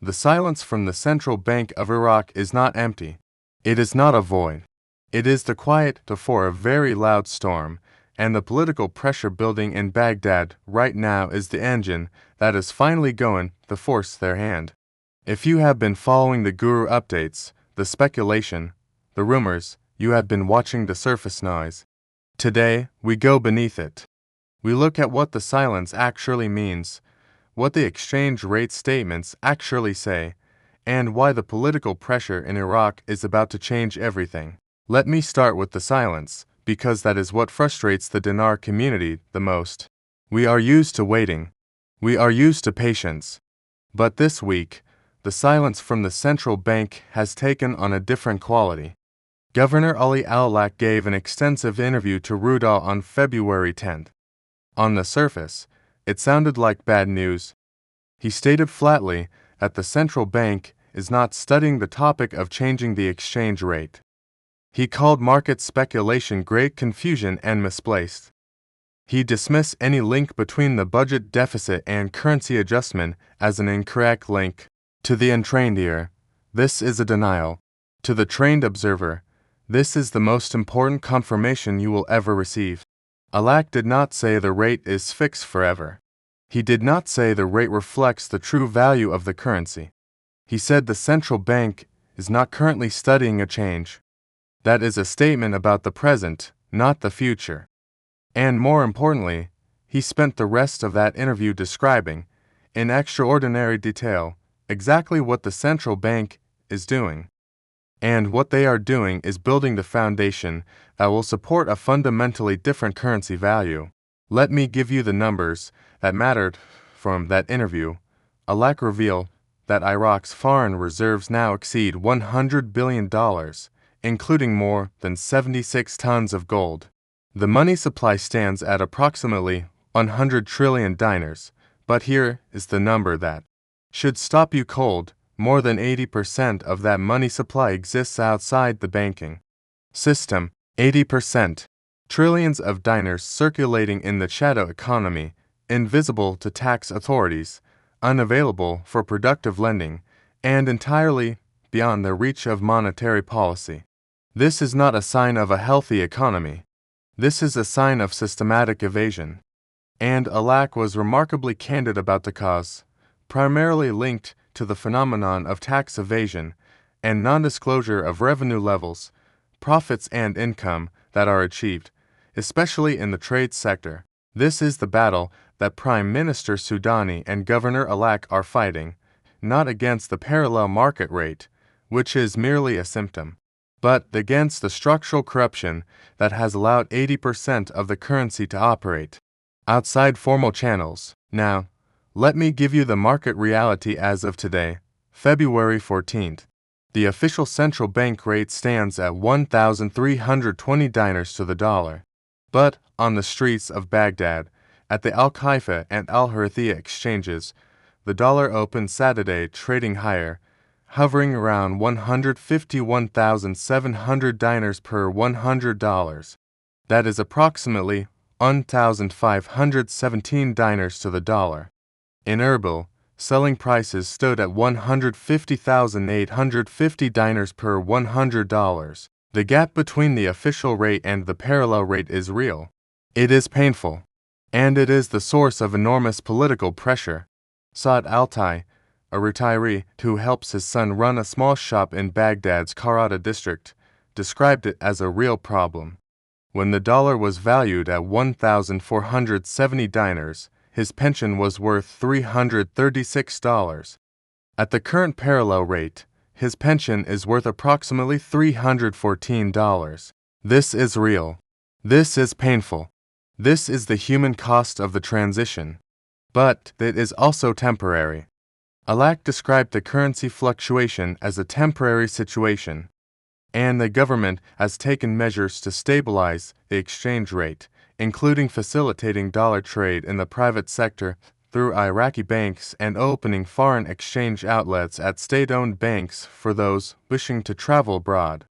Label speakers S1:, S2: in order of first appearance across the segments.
S1: The silence from the Central Bank of Iraq is not empty. It is not a void. It is the quiet before a very loud storm, and the political pressure building in Baghdad right now is the engine that is finally going to force their hand. If you have been following the guru updates, the speculation, the rumors, you have been watching the surface noise. Today, we go beneath it. We look at what the silence actually means, what the exchange rate statements actually say, and why the political pressure in Iraq is about to change everything. Let me start with the silence, because that is what frustrates the dinar community the most. We are used to waiting. We are used to patience. But this week, the silence from the central bank has taken on a different quality. Governor al-Alaq gave an extensive interview to Ruda on February 10th. On the surface, it sounded like bad news. He stated flatly that the central bank is not studying the topic of changing the exchange rate. He called market speculation great confusion and misplaced. He dismissed any link between the budget deficit and currency adjustment as an incorrect link. To the untrained ear, this is a denial. To the trained observer, this is the most important confirmation you will ever receive. Alaq did not say the rate is fixed forever. He did not say the rate reflects the true value of the currency. He said the central bank is not currently studying a change. That is a statement about the present, not the future. And more importantly, he spent the rest of that interview describing, in extraordinary detail, exactly what the central bank is doing. And what they are doing is building the foundation that will support a fundamentally different currency value. Let me give you the numbers that mattered from that interview. Alaq revealed that Iraq's foreign reserves now exceed $100 billion, including more than 76 tons of gold. The money supply stands at approximately 100 trillion dinars, but here is the number that should stop you cold. More than 80% of that money supply exists outside the banking system. 80%. Trillions of dinars circulating in the shadow economy, invisible to tax authorities, unavailable for productive lending, and entirely beyond the reach of monetary policy. This is not a sign of a healthy economy. This is a sign of systematic evasion. And Alaq was remarkably candid about the cause, primarily linked to the phenomenon of tax evasion and non-disclosure of revenue levels, profits and income that are achieved, especially in the trade sector. This is the battle that Prime Minister Sudani and Governor Alaq are fighting, not against the parallel market rate, which is merely a symptom, but against the structural corruption that has allowed 80% of the currency to operate outside formal channels. Now, let me give you the market reality as of today, February 14th. The official central bank rate stands at 1,320 dinars to the dollar. But on the streets of Baghdad, at the Al-Khaifa and Al-Harithia exchanges, the dollar opened Saturday trading higher, hovering around 151,700 dinars per $100. That is approximately 1,517 dinars to the dollar. In Erbil, selling prices stood at 150,850 dinars per $100. The gap between the official rate and the parallel rate is real. It is painful. And it is the source of enormous political pressure. Saad Altai, a retiree who helps his son run a small shop in Baghdad's Karada district, described it as a real problem. When the dollar was valued at 1,470 dinars, his pension was worth $336. At the current parallel rate, his pension is worth approximately $314. This is real. This is painful. This is the human cost of the transition. But it is also temporary. Alaq described the currency fluctuation as a temporary situation, and the government has taken measures to stabilize the exchange rate, including facilitating dollar trade in the private sector through Iraqi banks and opening foreign exchange outlets at state-owned banks for those wishing to travel abroad.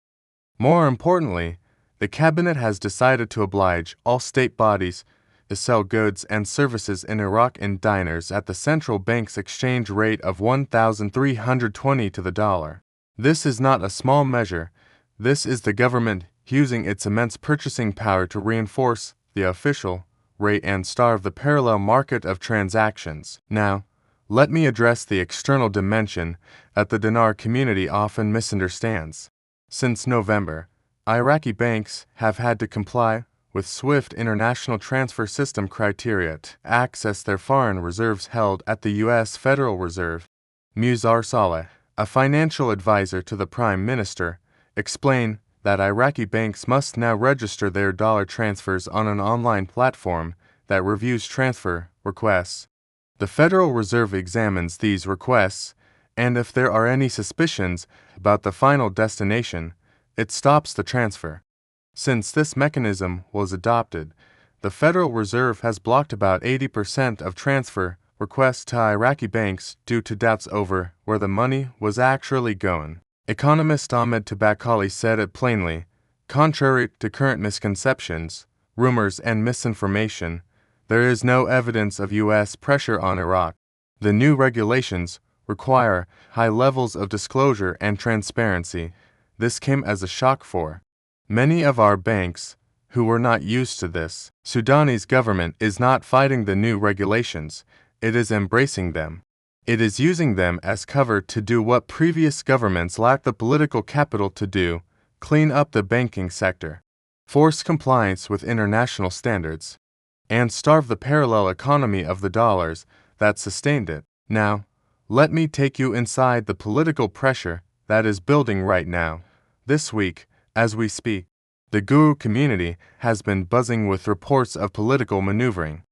S1: More importantly, the cabinet has decided to oblige all state bodies to sell goods and services in Iraq in dinars at the central bank's exchange rate of 1,320 to the dollar. This is not a small measure. This is the government using its immense purchasing power to reinforce the official rate and starve the parallel market of transactions. Now, let me address the external dimension that the dinar community often misunderstands. Since November, Iraqi banks have had to comply with SWIFT international transfer system criteria to access their foreign reserves held at the U.S. Federal Reserve. Muzaffar Saleh, a financial advisor to the Prime Minister, explained that Iraqi banks must now register their dollar transfers on an online platform that reviews transfer requests. The Federal Reserve examines these requests, and if there are any suspicions about the final destination, it stops the transfer. Since this mechanism was adopted, the Federal Reserve has blocked about 80% of transfer requests to Iraqi banks due to doubts over where the money was actually going. Economist Ahmed Tabakali said it plainly: contrary to current misconceptions, rumors, and misinformation, there is no evidence of U.S. pressure on Iraq. The new regulations require high levels of disclosure and transparency. This came as a shock for many of our banks, who were not used to this. Sudani's government is not fighting the new regulations, it is embracing them. It is using them as cover to do what previous governments lacked the political capital to do: clean up the banking sector, force compliance with international standards, and starve the parallel economy of the dollars that sustained it. Now, let me take you inside the political pressure that is building right now. This week, as we speak, the guru community has been buzzing with reports of political maneuvering.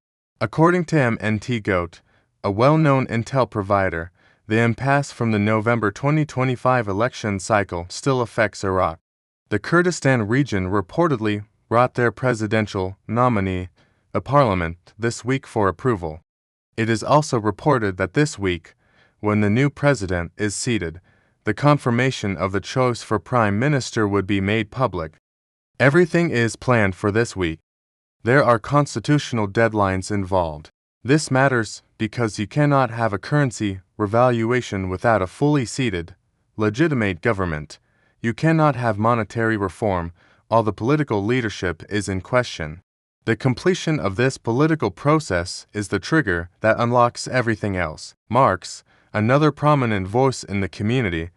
S1: According to Mnt Goat, a well-known intel provider, the impasse from the November 2025 election cycle still affects Iraq. The Kurdistan region reportedly brought their presidential nominee to parliament this week for approval. It is also reported that this week, when the new president is seated, the confirmation of the choice for prime minister would be made public. Everything is planned for this week. There are constitutional deadlines involved. This matters because you cannot have a currency revaluation without a fully seated, legitimate government. You cannot have monetary reform while the political leadership is in question. The completion of this political process is the trigger that unlocks everything else. MarkZ, another prominent voice in the community,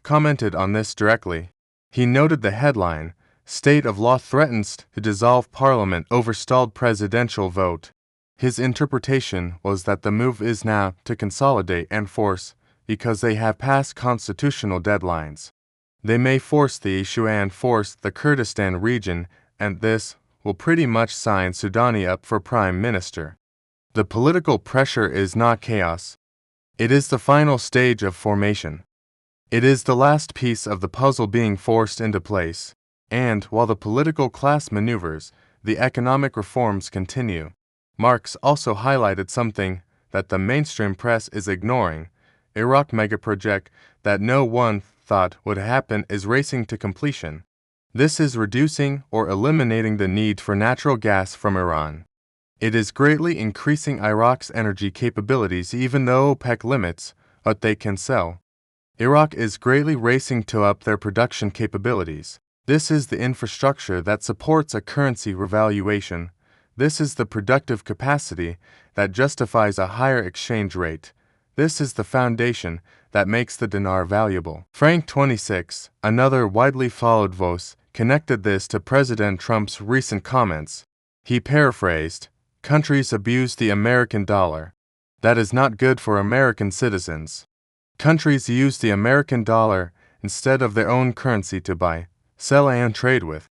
S1: commented on this directly. He noted the headline, "State of Law Threatens to Dissolve Parliament Over Stalled Presidential Vote." His interpretation was that the move is now to consolidate and force because they have passed constitutional deadlines. They may force the issue and force the Kurdistan region, and this will pretty much sign Sudani up for prime minister. The political pressure is not chaos. It is the final stage of formation. It is the last piece of the puzzle being forced into place. And while the political class maneuvers, the economic reforms continue. MarkZ also highlighted something that the mainstream press is ignoring. Iraq megaproject that no one thought would happen is racing to completion. This is reducing or eliminating the need for natural gas from Iran. It is greatly increasing Iraq's energy capabilities even though OPEC limits what they can sell. Iraq is greatly racing to up their production capabilities. This is the infrastructure that supports a currency revaluation. This is the productive capacity that justifies a higher exchange rate. This is the foundation that makes the dinar valuable. Frank 26, another widely followed voice, connected this to President Trump's recent comments. He paraphrased, "Countries abuse the American dollar. That is not good for American citizens. Countries use the American dollar instead of their own currency to buy, sell, and trade with.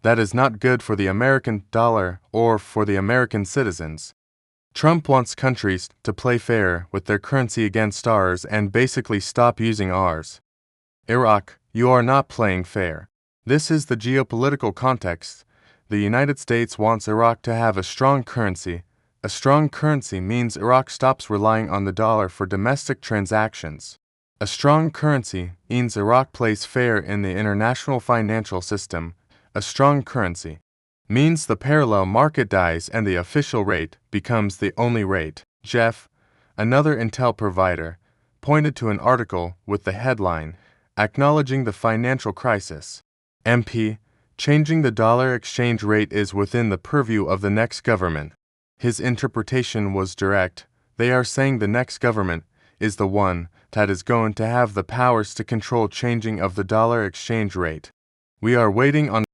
S1: That is not good for the American dollar or for the American citizens." Trump wants countries to play fair with their currency against ours and basically stop using ours. Iraq, you are not playing fair. This is the geopolitical context. The United States wants Iraq to have a strong currency. A strong currency means Iraq stops relying on the dollar for domestic transactions. A strong currency means Iraq plays fair in the international financial system. A strong currency means the parallel market dies and the official rate becomes the only rate. Jeff, another intel provider, pointed to an article with the headline, Acknowledging the Financial Crisis. MP, changing the dollar exchange rate is within the purview of the next government. His interpretation was direct. They are saying the next government is the one that is going to have the powers to control changing of the dollar exchange rate. We are waiting on